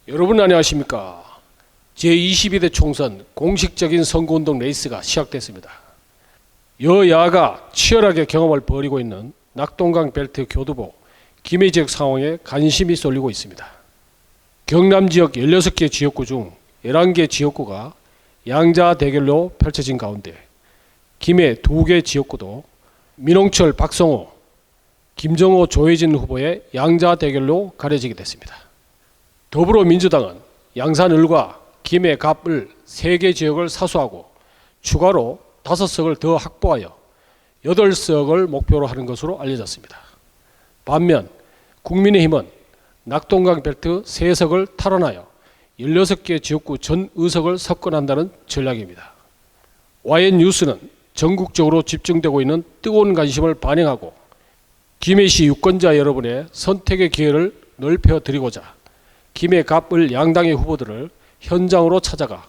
여러분 안녕하십니까? 제22대 총선 공식적인 선거운동 레이스가 시작됐습니다. 여야가 치열하게 경험을 벌이고 있는 낙동강 벨트 교두보 김해 지역 상황에 관심이 쏠리고 있습니다. 경남 지역 16개 지역구 중 11개 지역구가 양자 대결로 펼쳐진 가운데 김해 2개 지역구도 민홍철 박성호, 김정호 조혜진 후보의 양자 대결로 가려지게 됐습니다. 더불어민주당은 양산을과 김해 갑을 3개 지역을 사수하고 추가로 5석을 더 확보하여 8석을 목표로 하는 것으로 알려졌습니다. 반면 국민의힘은 낙동강 벨트 3석을 탈환하여 16개 지역구 전 의석을 석권한다는 전략입니다. YN뉴스는 전국적으로 집중되고 있는 뜨거운 관심을 반영하고 김해시 유권자 여러분의 선택의 기회를 넓혀드리고자 김해 갑을 양당의 후보들을 현장으로 찾아가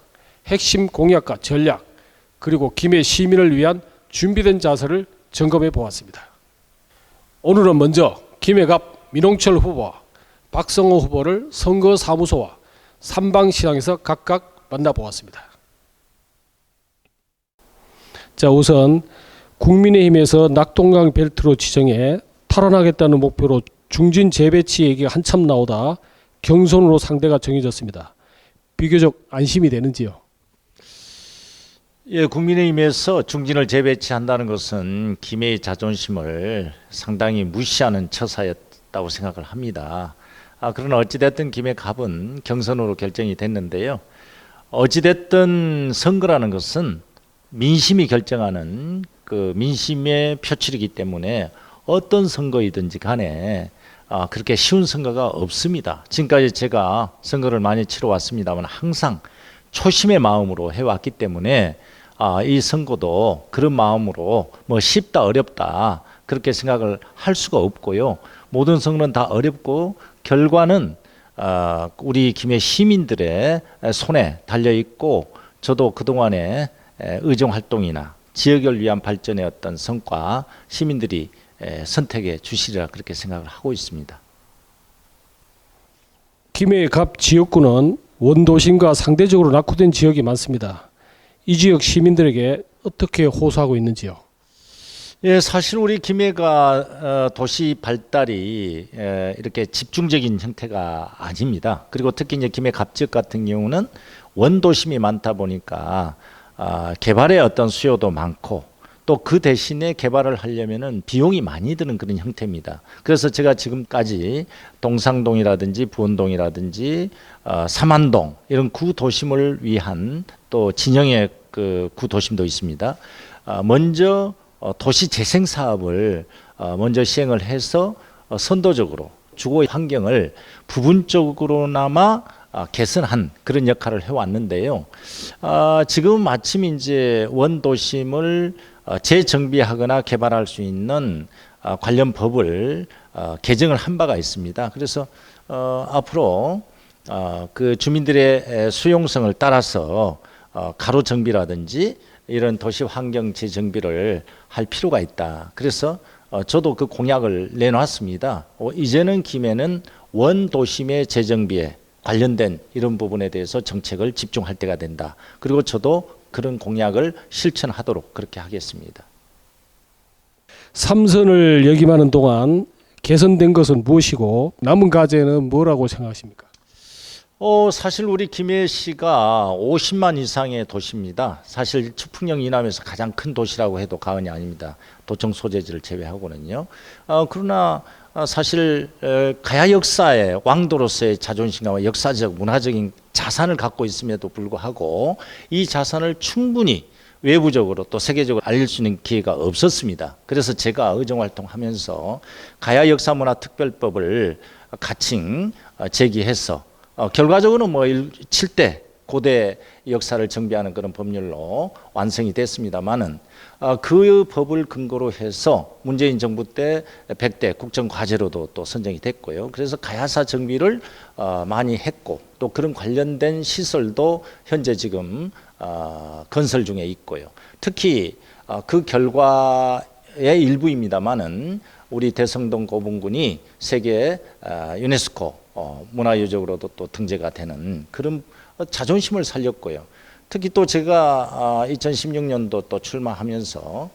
핵심 공약과 전략 그리고 김해 시민을 위한 준비된 자세를 점검해 보았습니다. 오늘은 먼저 김해 갑 민홍철 후보와 박성호 후보를 선거사무소와 삼방시장에서 각각 만나보았습니다. 자, 우선 국민의힘에서 낙동강 벨트로 지정해 탈환하겠다는 목표로 중진 재배치 얘기가 한참 나오다 경선으로 상대가 정해졌습니다. 비교적 안심이 되는지요? 예, 국민의힘에서 중진을 재배치한다는 것은 김해의 자존심을 상당히 무시하는 처사였다고 생각을 합니다. 그러나 어찌됐든 김해 갑은 경선으로 결정이 됐는데요. 어찌됐든 선거라는 것은 민심이 결정하는 그 민심의 표출이기 때문에 어떤 선거이든지 간에 그렇게 쉬운 선거가 없습니다. 지금까지 제가 선거를 많이 치러 왔습니다만 항상 초심의 마음으로 해왔기 때문에 이 선거도 그런 마음으로 뭐 쉽다 어렵다 그렇게 생각을 할 수가 없고요. 모든 선거는 다 어렵고 결과는 우리 김해 시민들의 손에 달려있고 저도 그동안의 의정활동이나 지역을 위한 발전의 어떤 성과 시민들이 선택해 주시리라 그렇게 생각을 하고 있습니다. 김해 갑 지역구는 원도심과 상대적으로 낙후된 지역이 많습니다. 이 지역 시민들에게 어떻게 호소하고 있는지요? 예, 사실 우리 김해가 도시 발달이 이렇게 집중적인 형태가 아닙니다. 그리고 특히 이제 김해 갑 지역 같은 경우는 원도심이 많다 보니까 개발의 어떤 수요도 많고 또 그 대신에 개발을 하려면은 비용이 많이 드는 그런 형태입니다. 그래서 제가 지금까지 동상동이라든지 부원동이라든지 삼안동 이런 구도심을 위한 또 진영의 그 구도심도 있습니다. 먼저 도시 재생 사업을 먼저 시행을 해서 선도적으로 주거 환경을 부분적으로나마 개선한 그런 역할을 해왔는데요. 지금 마침 이제 원도심을 재정비하거나 개발할 수 있는 관련 법을 개정을 한 바가 있습니다. 그래서 앞으로 그 주민들의 수용성을 따라서 가로 정비라든지 이런 도시 환경 재정비를 할 필요가 있다. 그래서 저도 그 공약을 내놨습니다. 이제는 김해는 원도심의 재정비에 관련된 이런 부분에 대해서 정책을 집중할 때가 된다. 그리고 저도 그런 공약을 실천하도록 그렇게 하겠습니다. 3선을 역임하는 동안 개선된 것은 무엇이고 남은 과제는 뭐라고 생각하십니까? 사실 우리 김해시가 50만 이상의 도시입니다. 사실 추풍령 이남에서 가장 큰 도시라고 해도 과언이 아닙니다. 도청 소재지를 제외하고는요. 그러나 사실 가야 역사의 왕도로서의 자존심과 역사적 문화적인 자산을 갖고 있음에도 불구하고 이 자산을 충분히 외부적으로 또 세계적으로 알릴 수 있는 기회가 없었습니다. 그래서 제가 의정활동하면서 가야 역사문화특별법을 가칭 제기해서 결과적으로는 뭐 7대 고대 역사를 정비하는 그런 법률로 완성이 됐습니다만은 그 법을 근거로 해서 문재인 정부 때 100대 국정과제로도 또 선정이 됐고요. 그래서 가야사 정비를 많이 했고 또 그런 관련된 시설도 현재 지금 건설 중에 있고요. 특히 그 결과의 일부입니다만은 우리 대성동 고분군이 세계 유네스코 문화유적으로도 또 등재가 되는 그런 자존심을 살렸고요. 특히 또 제가 2016년도 또 출마하면서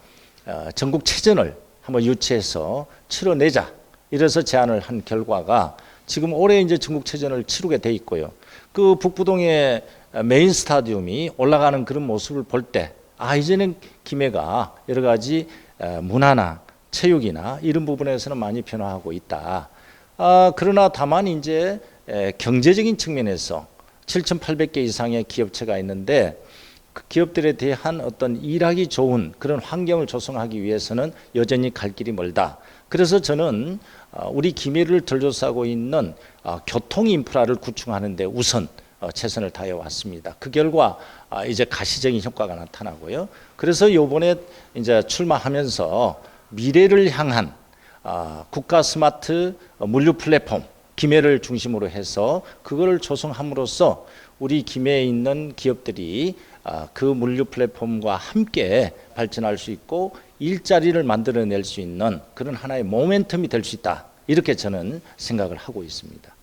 전국체전을 한번 유치해서 치러내자 이래서 제안을 한 결과가 지금 올해 이제 전국체전을 치르게 돼 있고요. 그 북부동의 메인 스타디움이 올라가는 그런 모습을 볼 때 이제는 김해가 여러 가지 문화나 체육이나 이런 부분에서는 많이 변화하고 있다. 그러나 다만 이제 경제적인 측면에서 7,800개 이상의 기업체가 있는데 그 기업들에 대한 어떤 일하기 좋은 그런 환경을 조성하기 위해서는 여전히 갈 길이 멀다. 그래서 저는 우리 김해를 들조사하고 있는 교통 인프라를 구축하는 데 우선 최선을 다해 왔습니다. 그 결과 이제 가시적인 효과가 나타나고요. 그래서 이번에 이제 출마하면서 미래를 향한 국가 스마트 물류 플랫폼 김해를 중심으로 해서 그거를 조성함으로써 우리 김해에 있는 기업들이 그 물류 플랫폼과 함께 발전할 수 있고 일자리를 만들어낼 수 있는 그런 하나의 모멘텀이 될 수 있다. 이렇게 저는 생각을 하고 있습니다.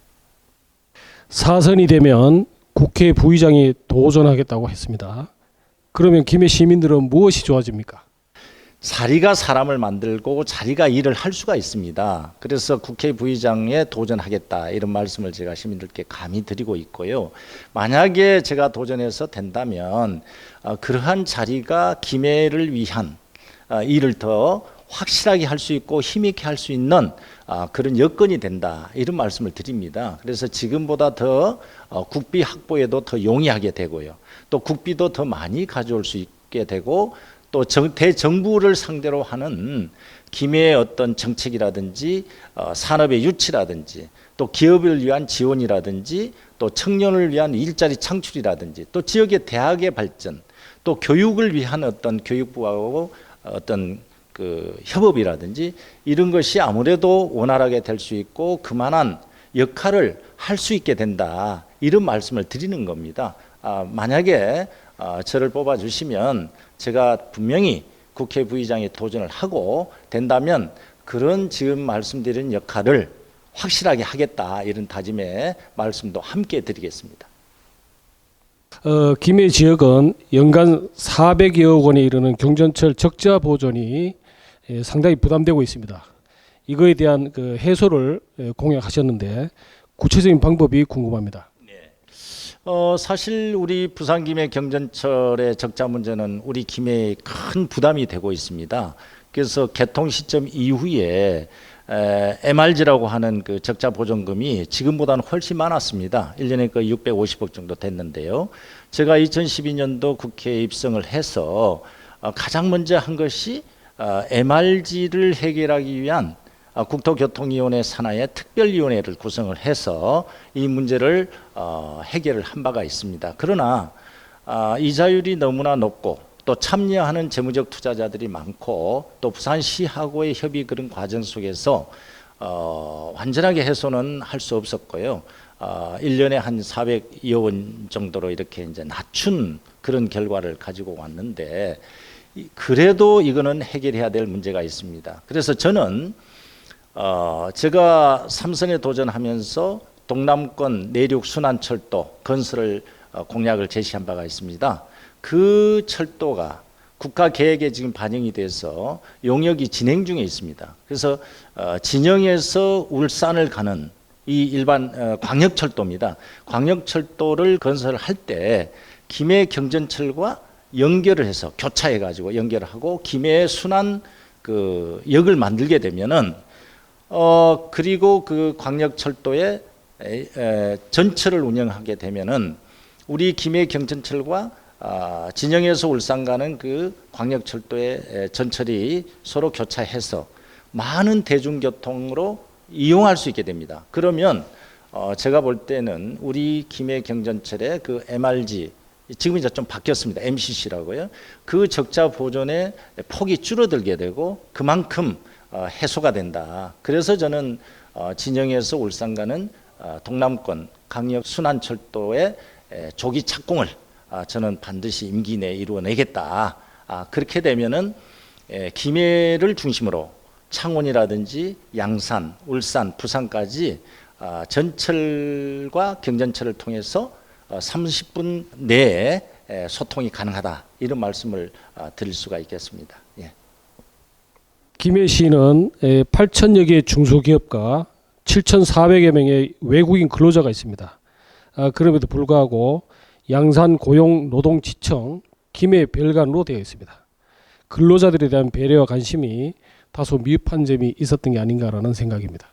사선이 되면 국회 부의장이 도전하겠다고 했습니다. 그러면 김해 시민들은 무엇이 좋아집니까? 자리가 사람을 만들고 자리가 일을 할 수가 있습니다. 그래서 국회 부의장에 도전하겠다 이런 말씀을 제가 시민들께 감히 드리고 있고요. 만약에 제가 도전해서 된다면 그러한 자리가 김해를 위한 일을 더 확실하게 할 수 있고 힘있게 할 수 있는 그런 여건이 된다 이런 말씀을 드립니다. 그래서 지금보다 더 국비 확보에도 더 용이하게 되고요. 또 국비도 더 많이 가져올 수 있게 되고 또 대정부를 상대로 하는 김해의 어떤 정책이라든지 산업의 유치라든지 또 기업을 위한 지원이라든지 또 청년을 위한 일자리 창출이라든지 또 지역의 대학의 발전 또 교육을 위한 어떤 교육부하고 어떤 그 협업이라든지 이런 것이 아무래도 원활하게 될 수 있고 그만한 역할을 할 수 있게 된다 이런 말씀을 드리는 겁니다. 만약에 저를 뽑아주시면 제가 분명히 국회 부의장에 도전을 하고 된다면 그런 지금 말씀드린 역할을 확실하게 하겠다 이런 다짐의 말씀도 함께 드리겠습니다. 김해 지역은 연간 400여억 원에 이르는 경전철 적자 보존이 상당히 부담되고 있습니다. 이거에 대한 그 해소를 공약하셨는데 구체적인 방법이 궁금합니다. 사실 우리 부산 김해 경전철의 적자 문제는 우리 김해에 큰 부담이 되고 있습니다. 그래서 개통 시점 이후에 MRG라고 하는 그 적자 보전금이 지금보다는 훨씬 많았습니다. 1년에 그 650억 정도 됐는데요. 제가 2012년도 국회에 입성을 해서 가장 먼저 한 것이 MRG를 해결하기 위한 국토교통위원회 산하의 특별위원회를 구성을 해서 이 문제를 해결을 한 바가 있습니다. 그러나 이자율이 너무나 높고 또 참여하는 재무적 투자자들이 많고 또 부산시하고의 협의 그런 과정 속에서 완전하게 해소는 할 수 없었고요. 1년에 한 400여 원 정도로 이렇게 이제 낮춘 그런 결과를 가지고 왔는데 그래도 이거는 해결해야 될 문제가 있습니다. 그래서 저는 제가 삼선에 도전하면서 동남권 내륙 순환철도 건설을 공약을 제시한 바가 있습니다. 그 철도가 국가 계획에 지금 반영이 돼서 용역이 진행 중에 있습니다. 그래서 진영에서 울산을 가는 이 일반 광역철도입니다. 광역철도를 건설할 때 김해 경전철과 연결을 해서 교차해 가지고 연결을 하고 김해 순환 그 역을 만들게 되면은 그리고 그 광역철도에 전철을 운영하게 되면은 우리 김해 경전철과 진영에서 울산 가는 그 광역철도의 전철이 서로 교차해서 많은 대중교통으로 이용할 수 있게 됩니다. 그러면 제가 볼 때는 우리 김해 경전철의 그 MRG 지금 이제 좀 바뀌었습니다. MCC라고요. 그 적자 보존의 폭이 줄어들게 되고 그만큼 해소가 된다. 그래서 저는 진영에서 울산 가는 동남권 강력 순환철도의 조기 착공을 저는 반드시 임기 내에 이루어내겠다. 그렇게 되면은 김해를 중심으로 창원이라든지 양산, 울산, 부산까지 전철과 경전철을 통해서 30분 내에 소통이 가능하다 이런 말씀을 드릴 수가 있겠습니다. 예. 김해시는 8천여 개의 중소기업과 7,400여 명의 외국인 근로자가 있습니다. 그럼에도 불구하고 양산 고용 노동지청 김해 별관으로 되어 있습니다. 근로자들에 대한 배려와 관심이 다소 미흡한 점이 있었던 게 아닌가라는 생각입니다.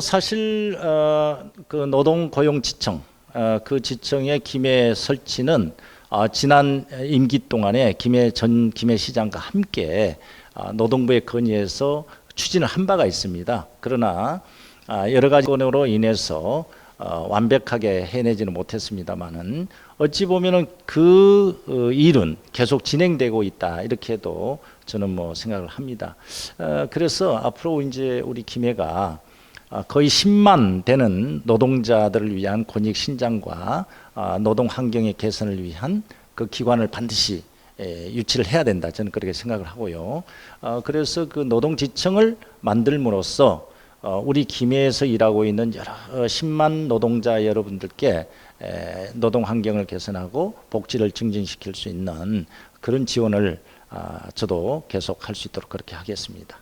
사실 그 노동고용지청 그 지청의 김해 설치는 지난 임기 동안에 전 김해시장과 함께 노동부에 건의해서 추진을 한 바가 있습니다. 그러나 여러 가지 건으로 인해서 완벽하게 해내지는 못했습니다만은 어찌 보면은 그 일은 계속 진행되고 있다 이렇게도 저는 뭐 생각을 합니다. 그래서 앞으로 이제 우리 김해가 거의 10만 되는 노동자들을 위한 권익 신장과 노동 환경의 개선을 위한 그 기관을 반드시 유치를 해야 된다. 저는 그렇게 생각을 하고요. 그래서 그 노동지청을 만들므로써 우리 김해에서 일하고 있는 여러 10만 노동자 여러분들께 노동 환경을 개선하고 복지를 증진시킬 수 있는 그런 지원을 저도 계속 할 수 있도록 그렇게 하겠습니다.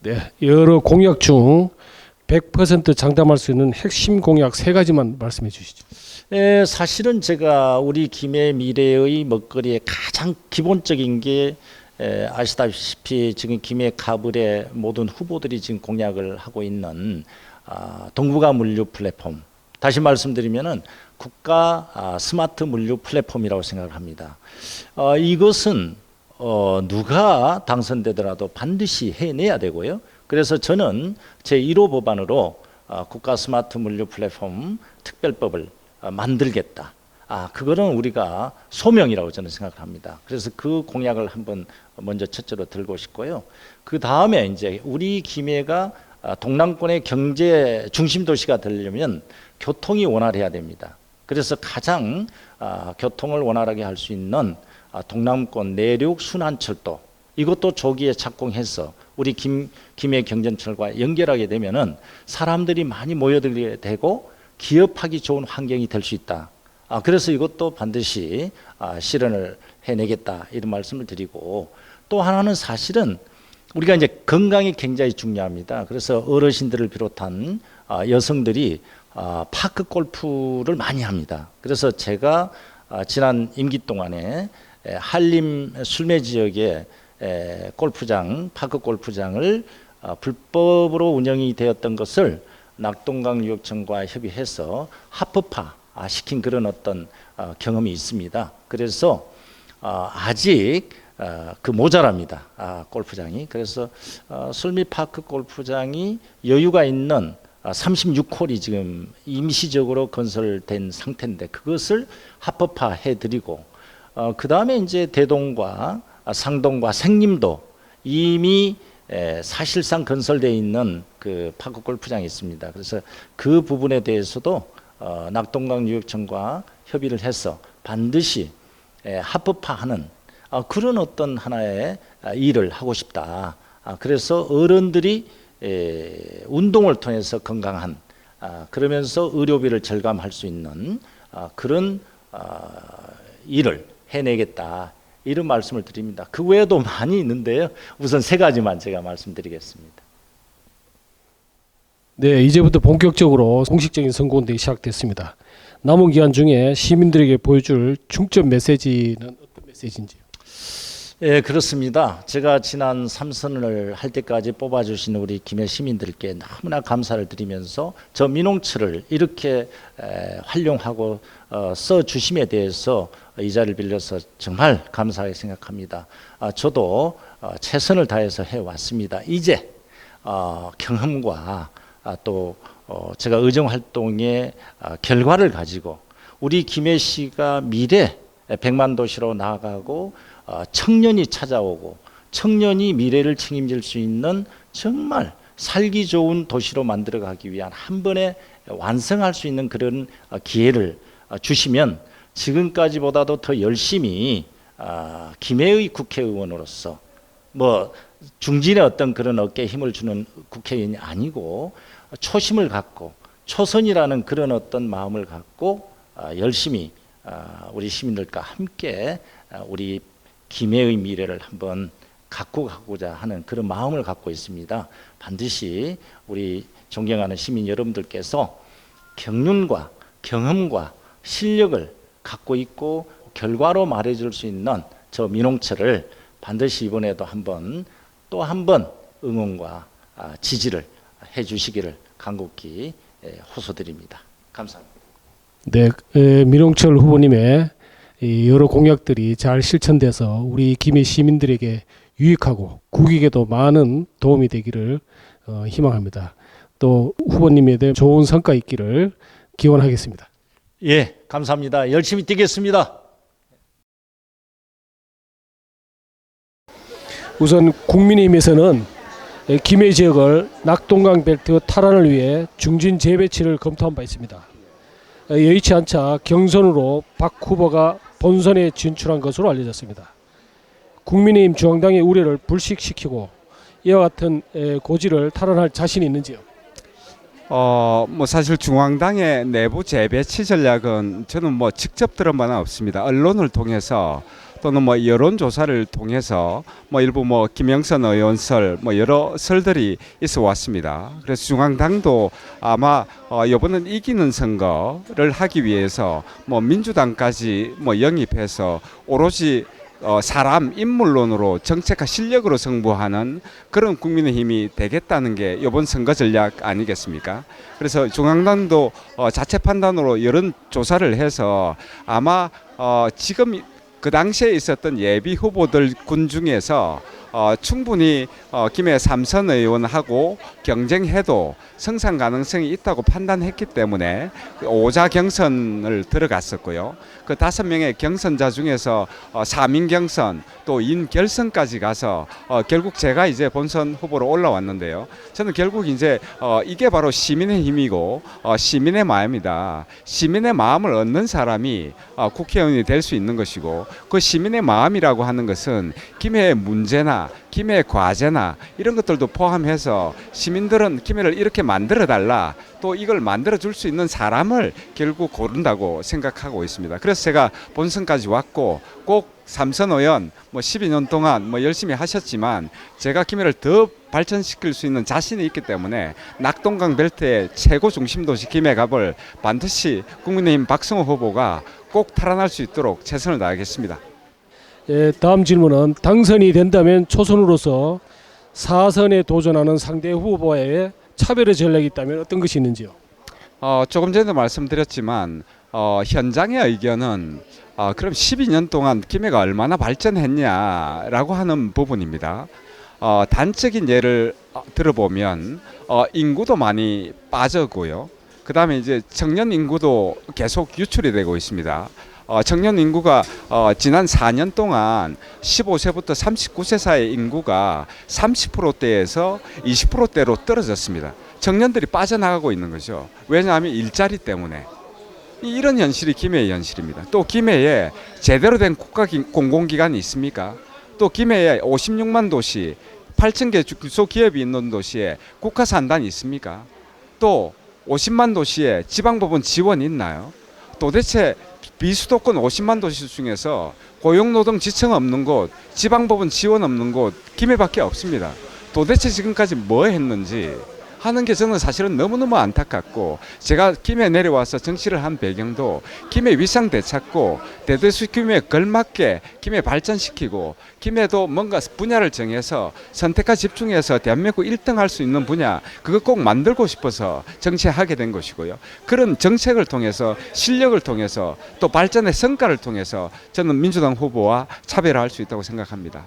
네, 여러 공약 중 100% 장담할 수 있는 핵심 공약 3가지만 말씀해 주시죠. 사실은 제가 우리 김해 미래의 먹거리의 가장 기본적인 게 아시다시피 지금 김해 가불의 모든 후보들이 지금 공약을 하고 있는 동북아 물류 플랫폼. 다시 말씀드리면은 국가 스마트 물류 플랫폼이라고 생각을 합니다. 이것은 누가 당선되더라도 반드시 해내야 되고요. 그래서 저는 제 1호 법안으로 국가 스마트 물류 플랫폼 특별법을 만들겠다. 그거는 우리가 소명이라고 저는 생각합니다. 그래서 그 공약을 한번 먼저 첫째로 들고 싶고요. 그 다음에 이제 우리 김해가 동남권의 경제 중심 도시가 되려면 교통이 원활해야 됩니다. 그래서 가장 교통을 원활하게 할 수 있는 동남권 내륙 순환철도 이것도 조기에 착공해서 우리 김해 경전철과 연결하게 되면은 사람들이 많이 모여들게 되고 기업하기 좋은 환경이 될 수 있다. 그래서 이것도 반드시 실현을 해내겠다 이런 말씀을 드리고 또 하나는 사실은 우리가 이제 건강이 굉장히 중요합니다. 그래서 어르신들을 비롯한 여성들이 파크 골프를 많이 합니다. 그래서 제가 지난 임기 동안에 한림 술매 지역에 골프장, 파크 골프장을 불법으로 운영이 되었던 것을 낙동강유역청과 협의해서 합법화 시킨 그런 어떤 경험이 있습니다. 그래서 아직 그 모자랍니다. 골프장이. 그래서 술미파크 골프장이 여유가 있는 36홀이 지금 임시적으로 건설된 상태인데 그것을 합법화해 드리고 그 다음에 이제 대동과 상동과 생림도 이미 사실상 건설되어 있는 그 파크 골프장이 있습니다. 그래서 그 부분에 대해서도 낙동강유역청과 협의를 해서 반드시 합법화하는 그런 어떤 하나의 일을 하고 싶다. 그래서 어른들이 운동을 통해서 건강한 그러면서 의료비를 절감할 수 있는 그런 일을 해내겠다. 이런 말씀을 드립니다. 그 외에도 많이 있는데요. 우선 3가지만 제가 말씀드리겠습니다. 네, 이제부터 본격적으로 공식적인 선거운동이 시작됐습니다. 남은 기간 중에 시민들에게 보여줄 중점 메시지는 어떤 메시지인지요? 예, 그렇습니다. 제가 지난 3선을 할 때까지 뽑아주신 우리 김해 시민들께 너무나 감사를 드리면서 저 민홍철을 이렇게 활용하고 써주심에 대해서 이 자리를 빌려서 정말 감사하게 생각합니다. 저도 최선을 다해서 해왔습니다. 이제 경험과 또 제가 의정활동의 결과를 가지고 우리 김해시가 미래 100만 도시로 나아가고 청년이 찾아오고 청년이 미래를 책임질 수 있는 정말 살기 좋은 도시로 만들어가기 위한 한 번에 완성할 수 있는 그런 기회를 주시면 지금까지보다도 더 열심히 김해의 국회의원으로서 뭐 중진의 어떤 그런 어깨에 힘을 주는 국회의원이 아니고 초심을 갖고 초선이라는 그런 어떤 마음을 갖고 열심히 우리 시민들과 함께 우리 김해의 미래를 한번 갖고 가고자 하는 그런 마음을 갖고 있습니다. 반드시 우리 존경하는 시민 여러분들께서 경륜과 경험과 실력을 갖고 있고 결과로 말해줄 수 있는 저 민홍철을 반드시 이번에도 또 한 번 응원과 지지를 해주시기를 간곡히 호소드립니다. 감사합니다. 네, 민홍철 후보님의 이 여러 공약들이 잘 실천돼서 우리 김해 시민들에게 유익하고 국익에도 많은 도움이 되기를 희망합니다. 또 후보님에 대한 좋은 성과 있기를 기원하겠습니다. 예, 감사합니다. 열심히 뛰겠습니다. 우선 국민의힘에서는 김해 지역을 낙동강 벨트 탈환을 위해 중진 재배치를 검토한 바 있습니다. 여의치 않자 경선으로 박 후보가 본선에 진출한 것으로 알려졌습니다. 국민의힘 중앙당의 우려를 불식시키고 이와 같은 고지를 탈환할 자신이 있는지요? 뭐 사실 중앙당의 내부 재배치 전략은 저는 뭐 직접 들은 바는 없습니다. 언론을 통해서 또는 뭐 여론조사를 통해서 뭐 일부 뭐 김영선 의원 설 뭐 여러 설들이 있어 왔습니다. 그래서 중앙당도 아마 이번은 이기는 선거를 하기 위해서 뭐 민주당까지 뭐 영입해서 오로지 사람 인물론으로 정책과 실력으로 승부하는 그런 국민의힘이 되겠다는 게 이번 선거 전략 아니겠습니까? 그래서 중앙당도 자체 판단으로 여론조사를 해서 아마 지금 그 당시에 있었던 예비 후보들 군 중에서 충분히 김해 삼선 의원하고 경쟁해도 성장 가능성이 있다고 판단했기 때문에 오자 경선을 들어갔었고요. 그 5명의 경선자 중에서 3인 경선 또 인 결선까지 가서 결국 제가 이제 본선 후보로 올라왔는데요. 저는 결국 이제 이게 바로 시민의 힘이고 시민의 마음이다. 시민의 마음을 얻는 사람이 국회의원이 될 수 있는 것이고 그 시민의 마음이라고 하는 것은 김해의 문제나 김해의 과제나 이런 것들도 포함해서 시민들은 김해를 이렇게 만들어 달라 또 이걸 만들어 줄 수 있는 사람을 결국 고른다고 생각하고 있습니다. 그래서 제가 본선까지 왔고 꼭 삼선 의원 뭐 12년 동안 뭐 열심히 하셨지만 제가 김해를 더 발전시킬 수 있는 자신이 있기 때문에 낙동강 벨트의 최고 중심 도시 김해갑을 반드시 국민의힘 박성호 후보가 꼭 탈환할 수 있도록 최선을 다하겠습니다. 다음 질문은 당선이 된다면 초선으로서 4선에 도전하는 상대 후보와의 차별의 전략이 있다면 어떤 것이 있는지요? 조금 전에도 말씀드렸지만 현장의 의견은 그럼 12년 동안 김해가 얼마나 발전했냐라고 하는 부분입니다. 단적인 예를 들어보면 인구도 많이 빠졌고요. 그 다음에 이제 청년 인구도 계속 유출이 되고 있습니다. 청년 인구가 지난 4년 동안 15세부터 39세 사이 인구가 30%대에서 20%대로 떨어졌습니다. 청년들이 빠져나가고 있는 거죠. 왜냐하면 일자리 때문에. 이런 현실이 김해의 현실입니다. 또 김해에 제대로 된 국가 공공기관이 있습니까? 또 김해에 56만 도시, 8,000개 중소기업이 있는 도시에 국가산단이 있습니까? 또 50만 도시에 지방법원 지원이 있나요? 도대체 비수도권 50만 도시 중에서 고용노동지청 없는 곳, 지방법원 지원 없는 곳 김해밖에 없습니다. 도대체 지금까지 뭐 했는지 하는 게 저는 사실은 너무너무 안타깝고 제가 김해 내려와서 정치를 한 배경도 김해 위상 되찾고 대도시 김해에 걸맞게 김해 발전시키고 김해도 뭔가 분야를 정해서 선택과 집중해서 대한민국 1등 할 수 있는 분야 그거 꼭 만들고 싶어서 정치하게 된 것이고요. 그런 정책을 통해서 실력을 통해서 또 발전의 성과를 통해서 저는 민주당 후보와 차별화할 수 있다고 생각합니다.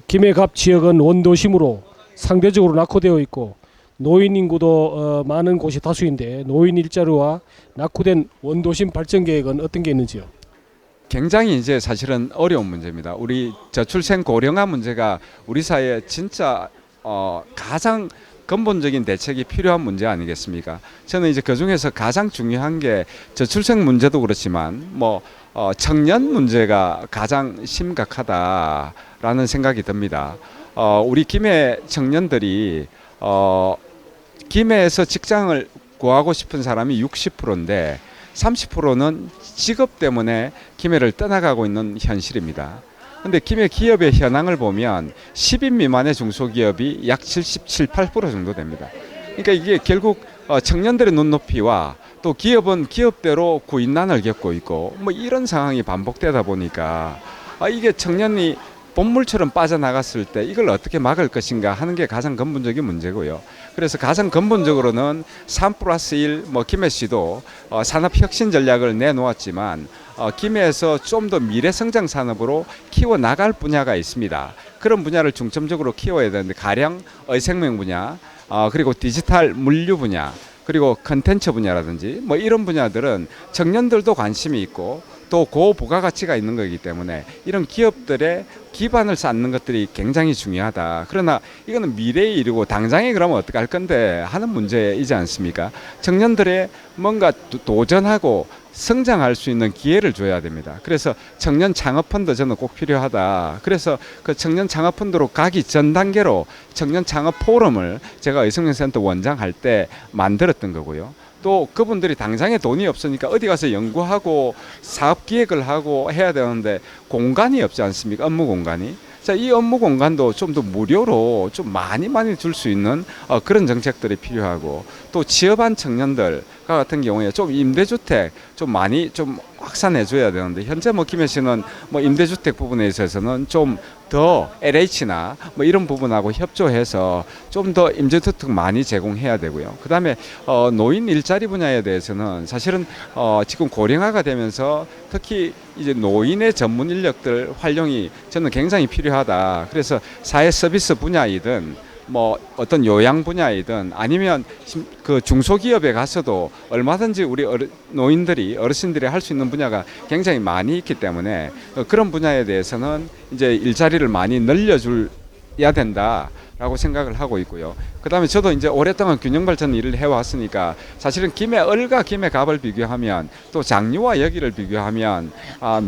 김해갑 지역은 원도심으로 상대적으로 낙후되어 있고 노인 인구도 많은 곳이 다수인데 노인 일자리와 낙후된 원도심 발전 계획은 어떤 게 있는지요? 굉장히 이제 사실은 어려운 문제입니다. 우리 저출생 고령화 문제가 우리 사회에 진짜 가장 근본적인 대책이 필요한 문제 아니겠습니까? 저는 이제 그 중에서 가장 중요한 게 저출생 문제도 그렇지만 뭐 청년 문제가 가장 심각하다라는 생각이 듭니다. 우리 김해 청년들이 김해에서 직장을 구하고 싶은 사람이 60%인데 30%는 직업 때문에 김해를 떠나가고 있는 현실입니다. 근데 김해 기업의 현황을 보면 10인 미만의 중소기업이 약 77, 8% 정도 됩니다. 그러니까 이게 결국 청년들의 눈높이와 또 기업은 기업대로 구인난을 겪고 있고 뭐 이런 상황이 반복되다 보니까 이게 청년이 본물처럼 빠져나갔을 때 이걸 어떻게 막을 것인가 하는 게 가장 근본적인 문제고요. 그래서 가장 근본적으로는 3+1 뭐 김해시도 산업혁신 전략을 내놓았지만 김해에서 좀 더 미래성장 산업으로 키워나갈 분야가 있습니다. 그런 분야를 중점적으로 키워야 되는데 가령 어생명 분야 그리고 디지털 물류 분야 그리고 컨텐츠 분야라든지 뭐 이런 분야들은 청년들도 관심이 있고 또 고부가가치가 있는 거기 때문에 이런 기업들의 기반을 쌓는 것들이 굉장히 중요하다. 그러나 이거는 미래의 일이고 당장에 그러면 어떻게 할 건데 하는 문제이지 않습니까? 청년들의 뭔가 도전하고 성장할 수 있는 기회를 줘야 됩니다. 그래서 청년 창업펀드 저는 꼭 필요하다. 그래서 그 청년 창업펀드로 가기 전 단계로 청년 창업 포럼을 제가 의성명센터 원장할 때 만들었던 거고요. 또 그분들이 당장에 돈이 없으니까 어디 가서 연구하고 사업 기획을 하고 해야 되는데 공간이 없지 않습니까? 업무 공간이. 자, 이 업무 공간도 좀 더 무료로 좀 많이 줄 수 있는 그런 정책들이 필요하고 또 취업한 청년들 같은 경우에 좀 임대주택 좀 많이 좀 확산해 줘야 되는데 현재 뭐 김해시는 뭐 임대주택 부분에 있어서는 좀 더 LH나 뭐 이런 부분하고 협조해서 좀 더 임대주택 많이 제공해야 되고요. 그다음에 노인 일자리 분야에 대해서는 사실은 지금 고령화가 되면서 특히 이제 노인의 전문 인력들 활용이 저는 굉장히 필요하다. 그래서 사회 서비스 분야이든 뭐 어떤 요양 분야이든 아니면 그 중소기업에 가서도 얼마든지 우리 노인들이 어르신들이 할 수 있는 분야가 굉장히 많이 있기 때문에 그런 분야에 대해서는 이제 일자리를 많이 늘려줘야 된다라고 생각을 하고 있고요. 그다음에 저도 이제 오랫동안 균형발전 일을 해왔으니까 사실은 김해을과 김해갑을 비교하면 또 장류와 여기를 비교하면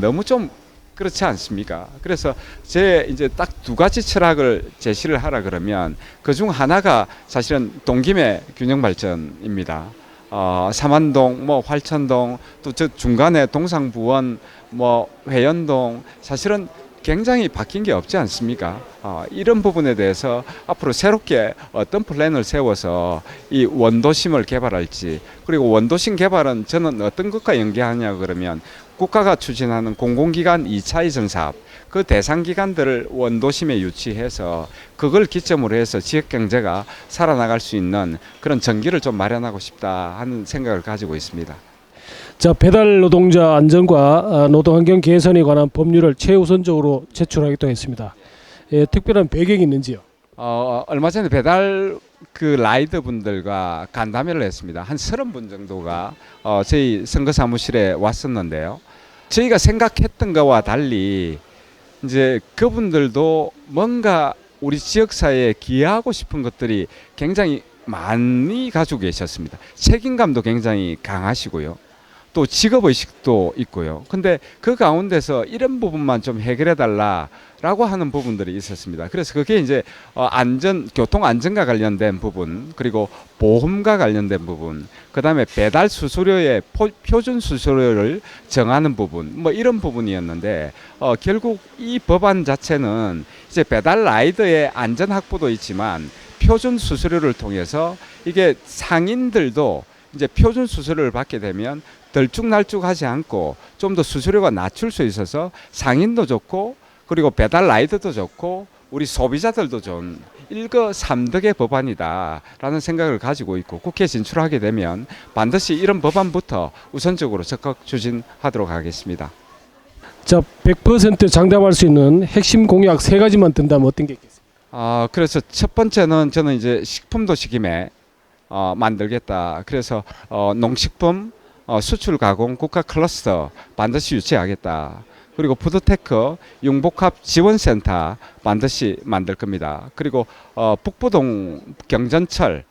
너무 좀 그렇지 않습니까? 그래서 제 이제 딱 두 가지 철학을 제시를 하라 그러면 그중 하나가 사실은 동김해 균형발전입니다. 삼안동, 뭐 활천동, 또 저 중간에 동상부원, 뭐 회연동 사실은 굉장히 바뀐 게 없지 않습니까? 이런 부분에 대해서 앞으로 새롭게 어떤 플랜을 세워서 이 원도심을 개발할지 그리고 원도심 개발은 저는 어떤 것과 연계하냐 그러면 국가가 추진하는 공공기관 2차 이전 사업 그 대상 기관들을 원도심에 유치해서 그걸 기점으로 해서 지역 경제가 살아나갈 수 있는 그런 전기를 좀 마련하고 싶다 하는 생각을 가지고 있습니다. 자, 배달 노동자 안전과 노동환경 개선에 관한 법률을 최우선적으로 제출하겠다고 했습니다. 특별한 배경이 있는지요? 얼마 전에 배달 그 라이더 분들과 간담회를 했습니다. 한 30분 정도가 저희 선거 사무실에 왔었는데요. 저희가 생각했던 것과 달리 이제 그분들도 뭔가 우리 지역사회에 기여하고 싶은 것들이 굉장히 많이 가지고 계셨습니다. 책임감도 굉장히 강하시고요. 또 직업의식도 있고요. 근데 그 가운데서 이런 부분만 좀 해결해 달라라고 하는 부분들이 있었습니다. 그래서 그게 이제 교통 안전과 관련된 부분, 그리고 보험과 관련된 부분, 그다음에 배달 수수료의 표준 수수료를 정하는 부분, 뭐 이런 부분이었는데 결국 이 법안 자체는 이제 배달 라이더의 안전 확보도 있지만 표준 수수료를 통해서 이게 상인들도 이제 표준 수수료를 받게 되면 덜쭉날쭉하지 않고 좀 더 수수료가 낮출 수 있어서 상인도 좋고 그리고 배달 라이더도 좋고 우리 소비자들도 좋은 일거삼득의 법안이다라는 생각을 가지고 있고 국회에 진출하게 되면 반드시 이런 법안부터 우선적으로 적극 추진하도록 하겠습니다. 자, 100% 장담할 수 있는 핵심 공약 3가지만 든다면 어떤 게 있겠습니까? 그래서 첫 번째는 저는 이제 식품도시김해 만들겠다. 그래서 농식품 수출 가공 국가 클러스터 반드시 유치하겠다. 그리고 푸드테크 융복합 지원센터 반드시 만들 겁니다. 그리고 북부동 경전철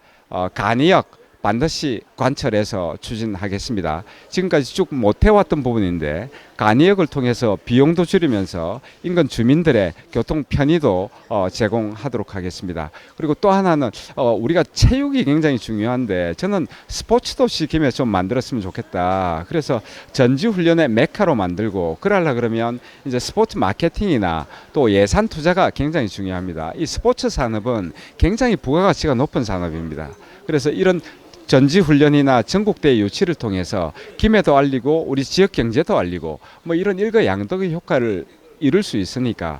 간이역 반드시 관철해서 추진하겠습니다. 지금까지 쭉 못해왔던 부분인데 간이역을 통해서 비용도 줄이면서 인근 주민들의 교통 편의도 제공하도록 하겠습니다. 그리고 또 하나는 우리가 체육이 굉장히 중요한데 저는 스포츠 도시 김해 좀 만들었으면 좋겠다. 그래서 전지훈련의 메카로 만들고 그러려 그러면 이제 스포츠 마케팅이나 또 예산 투자가 굉장히 중요합니다. 이 스포츠 산업은 굉장히 부가가치가 높은 산업입니다. 그래서 이런 전지훈련이나 전국대회 유치를 통해서 김해도 알리고 우리 지역 경제도 알리고 뭐 이런 일거양득의 효과를 이룰 수 있으니까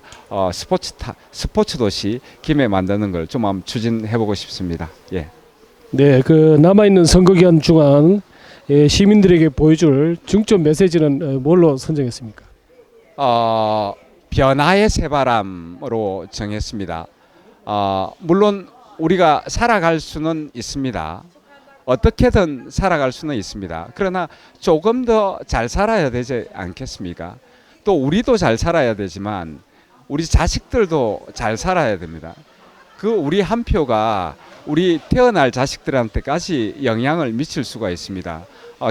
스포츠 도시 김해 만드는 걸 좀 한번 추진해보고 싶습니다. 예. 네, 그 남아 있는 선거 기간 중간 시민들에게 보여줄 중점 메시지는 뭘로 선정했습니까? 변화의 새바람으로 정했습니다. 물론 우리가 살아갈 수는 있습니다. 어떻게든 살아갈 수는 있습니다. 그러나 조금 더 잘 살아야 되지 않겠습니까? 또 우리도 잘 살아야 되지만 우리 자식들도 잘 살아야 됩니다. 그 우리 한 표가 우리 태어날 자식들한테까지 영향을 미칠 수가 있습니다.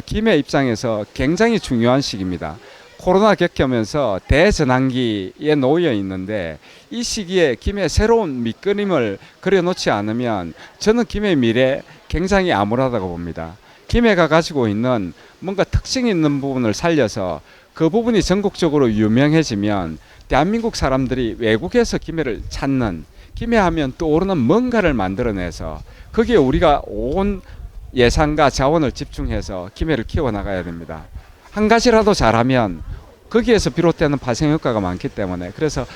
김해 입장에서 굉장히 중요한 시기입니다. 코로나 겪으면서 대전환기에 놓여 있는데 이 시기에 김해 새로운 밑그림을 그려놓지 않으면 저는 김해 미래 굉장히 암울하다고 봅니다. 김해가 가지고 있는 뭔가 특징 있는 부분을 살려서 그 부분이 전국적으로 유명해지면 대한민국 사람들이 외국에서 김해를 찾는, 김해하면 떠오르는 뭔가를 만들어내서 거기에 우리가 온 예산과 자원을 집중해서 김해를 키워나가야 됩니다. 한 가지라도 잘하면 거기에서 비롯되는 파생 효과가 많기 때문에 그래서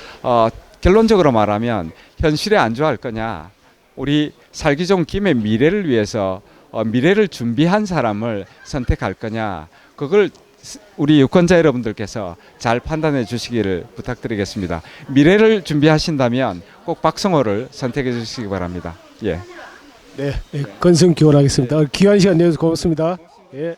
결론적으로 말하면 현실에 안주할 거냐, 우리 살기 좋은 김해 미래를 위해서 미래를 준비한 사람을 선택할 거냐, 그걸 우리 유권자 여러분들께서 잘 판단해 주시기를 부탁드리겠습니다. 미래를 준비하신다면 꼭 박성호를 선택해 주시기 바랍니다. 예. 네, 건승 기원하겠습니다. 귀한 시간 내주셔서 고맙습니다. 예.